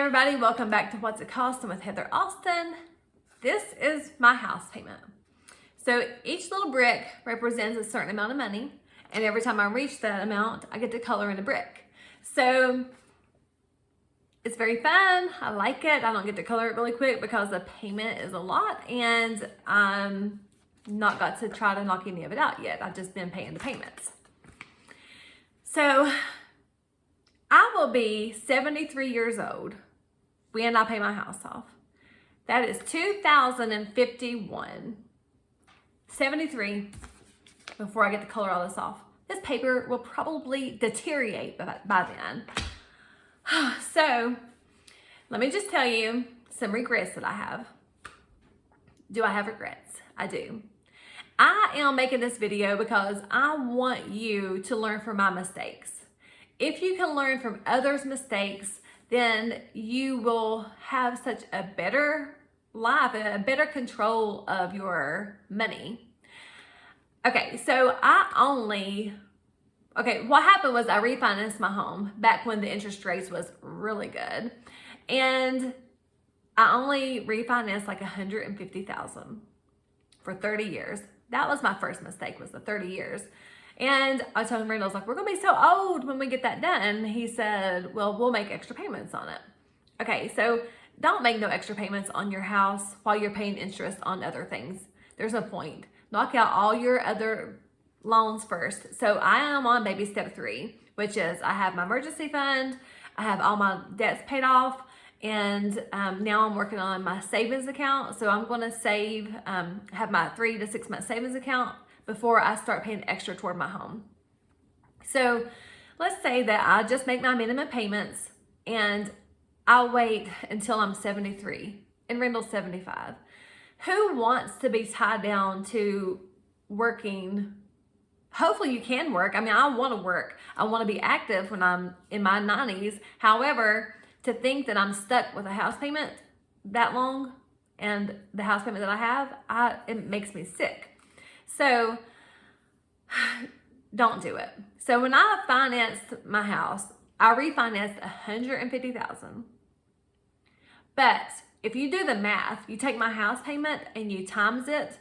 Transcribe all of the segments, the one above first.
everybody, welcome back to What's It Costing with Heather Austin. This is my house payment. So each little brick represents a certain amount of money, and every time I reach that amount, I get to color in a brick. So it's very fun. I like it. I don't get to color it really quick because the payment is a lot, and I'm not got to try to knock any of it out yet. I've just been paying the payments. So I will be 73 years old when I pay my house off. That is 2051. 73 before I get to color all this off. This paper will probably deteriorate by then. So let me just tell you some regrets that I have. Do I have regrets? I do. I am making this video because I want you to learn from my mistakes. If you can learn from others' mistakes, then you will have such a better life, a better control of your money. Okay, so what happened was I refinanced my home back when the interest rates was really good. And I only refinanced like $150,000 for 30 years. That was my first mistake, was the 30 years. And I told him, Randall, I was like, we're gonna be so old when we get that done. He said, well, we'll make extra payments on it. Okay, so don't make no extra payments on your house while you're paying interest on other things. There's no point. Knock out all your other loans first. So I am on baby step 3, which is I have my emergency fund, I have all my debts paid off, and now I'm working on my savings account. So I'm gonna save, have my 3 to 6 month savings account before I start paying extra toward my home. So let's say that I just make my minimum payments and I'll wait until I'm 73 and Randall's 75. Who wants to be tied down to working? Hopefully you can work. I mean, I want to work. I want to be active when I'm in my 90s. However, to think that I'm stuck with a house payment that long and the house payment that I have, it makes me sick. So don't do it. So when I financed my house, I refinanced $150,000. But if you do the math, you take my house payment and you times it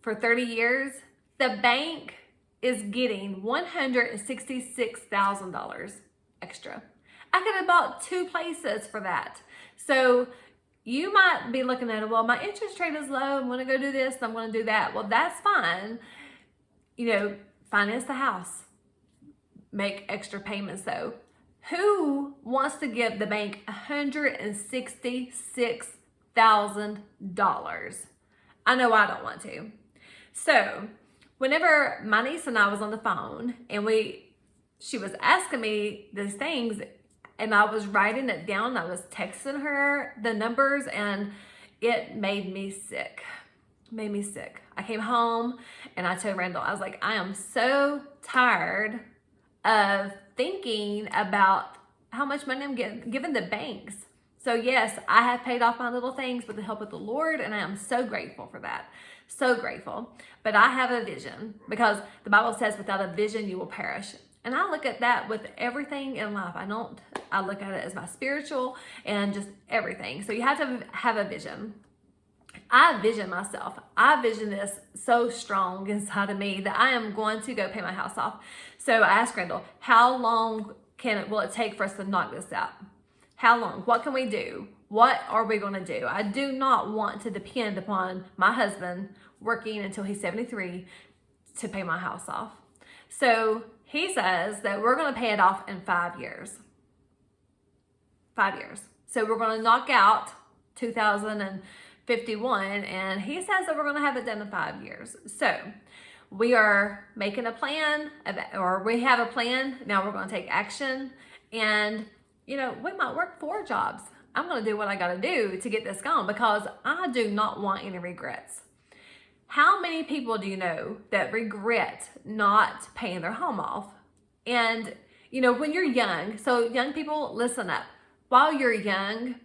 for 30 years, the bank is getting $166,000 extra. I could have bought 2 places for that. So you might be looking at it, well, my interest rate is low, I'm gonna go do this, I'm gonna do that. Well, that's fine. Finance the house. Make extra payments though. Who wants to give the bank $166,000? I know I don't want to. So whenever my niece and I was on the phone and she was asking me these things, and I was writing it down, I was texting her the numbers, and it made me sick. I came home and I told Randall, I was like, I am so tired of thinking about how much money I'm giving the banks. So yes, I have paid off my little things with the help of the Lord, and I am so grateful for that. So grateful. But I have a vision, because the Bible says without a vision, you will perish. And I look at that with everything in life. I look at it as my spiritual and just everything. So you have to have a vision. I vision myself. I vision this so strong inside of me that I am going to go pay my house off. So I asked Randall, how long will it take for us to knock this out? How long? What can we do? What are we going to do? I do not want to depend upon my husband working until he's 73 to pay my house off. So he says that we're going to pay it off in 5 years. 5 years. So we're going to knock out 2051, and he says that we're going to have it done in 5 years. So we are making a plan, or we have a plan. Now we're going to take action, and we might work 4 jobs. I'm going to do what I got to do to get this going, because I do not want any regrets. How many people do you know that regret not paying their home off? And, when you're young, so young people, listen up. While you're young,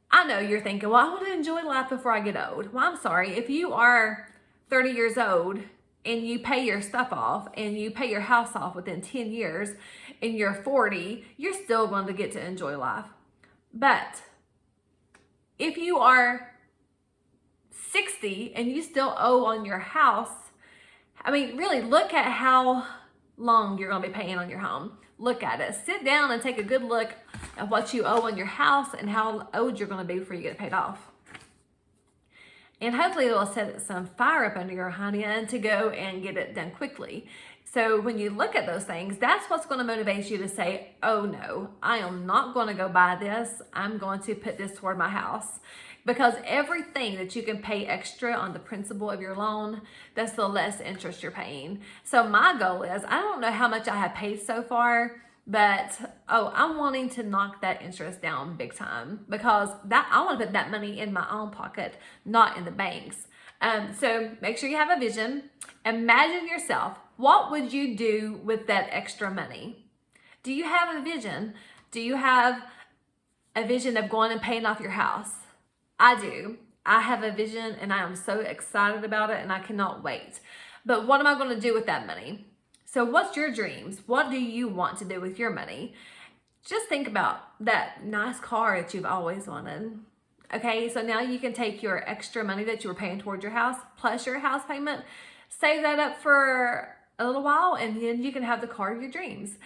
I know you're thinking, well, I want to enjoy life before I get old. Well, I'm sorry. If you are 30 years old and you pay your stuff off and you pay your house off within 10 years and you're 40, you're still going to get to enjoy life. But if you are 60 and you still owe on your house, I mean, really look at how long you're going to be paying on your home. Look at it. Sit down and take a good look at what you owe on your house and how owed you're going to be before you get it paid off. And hopefully it will set some fire up under your honey and to go and get it done quickly. So when you look at those things, that's what's going to motivate you to say, oh no, I am not going to go buy this. I'm going to put this toward my house. Because everything that you can pay extra on the principal of your loan, that's the less interest you're paying. So my goal is, I don't know how much I have paid so far, but I'm wanting to knock that interest down big time, because that I want to put that money in my own pocket, not in the bank's. So make sure you have a vision. Imagine yourself. What would you do with that extra money? Do you have a vision? Do you have a vision of going and paying off your house? I do. I have a vision and I am so excited about it and I cannot wait. But what am I going to do with that money? So what's your dreams? What do you want to do with your money? Just think about that nice car that you've always wanted. Okay, so now you can take your extra money that you were paying towards your house plus your house payment, save that up for a little while, and then you can have the car of your dreams.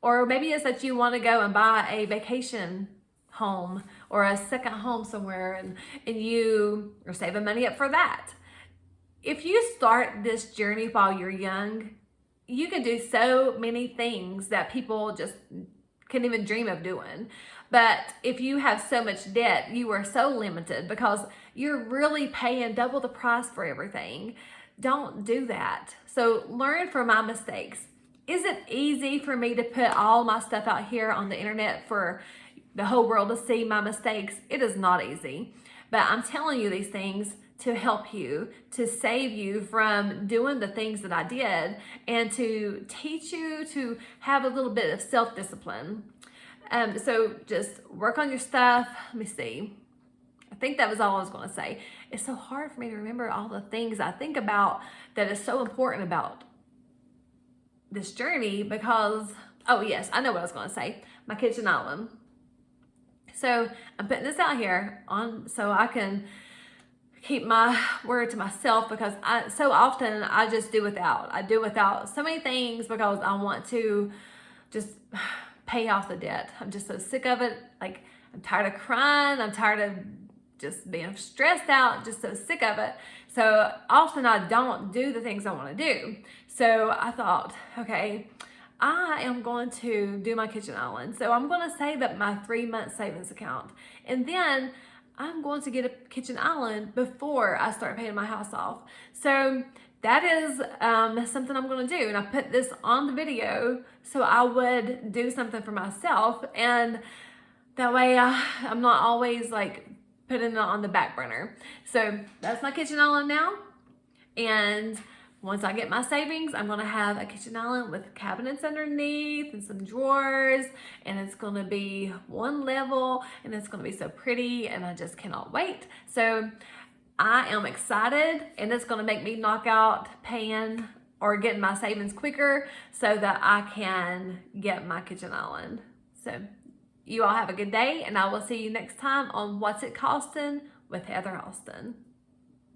Or maybe it's that you want to go and buy a vacation home or a second home somewhere, and you are saving money up for that. If you start this journey while you're young, you can do so many things that people just can't even dream of doing. But if you have so much debt, you are so limited because you're really paying double the price for everything. Don't do that. So learn from my mistakes. Is it easy for me to put all my stuff out here on the internet for the whole world to see my mistakes? It is not easy. But I'm telling you these things to help you, to save you from doing the things that I did, and to teach you to have a little bit of self-discipline. So just work on your stuff. Let me see. I think that was all I was going to say. It's so hard for me to remember all the things I think about that is so important about this journey because, oh yes, I know what I was going to say. My kitchen island. So I'm putting this out here so I can keep my word to myself, because so often I just do without. I do without so many things because I want to just pay off the debt. I'm just so sick of it. Like, I'm tired of crying. I'm tired of just being stressed out, just so sick of it. So often I don't do the things I want to do. So I thought, okay, I am going to do my kitchen island. So I'm going to save up my 3-month savings account. And then I'm going to get a kitchen island before I start paying my house off. So that is something I'm going to do. And I put this on the video so I would do something for myself. And that way I'm not always like putting it on the back burner. So that's my kitchen island now. And once I get my savings, I'm going to have a kitchen island with cabinets underneath and some drawers, and it's going to be one level, and it's going to be so pretty, and I just cannot wait. So I am excited, and it's going to make me knock out paying or getting my savings quicker so that I can get my kitchen island. So you all have a good day, and I will see you next time on What's It Costing with Heather Austin.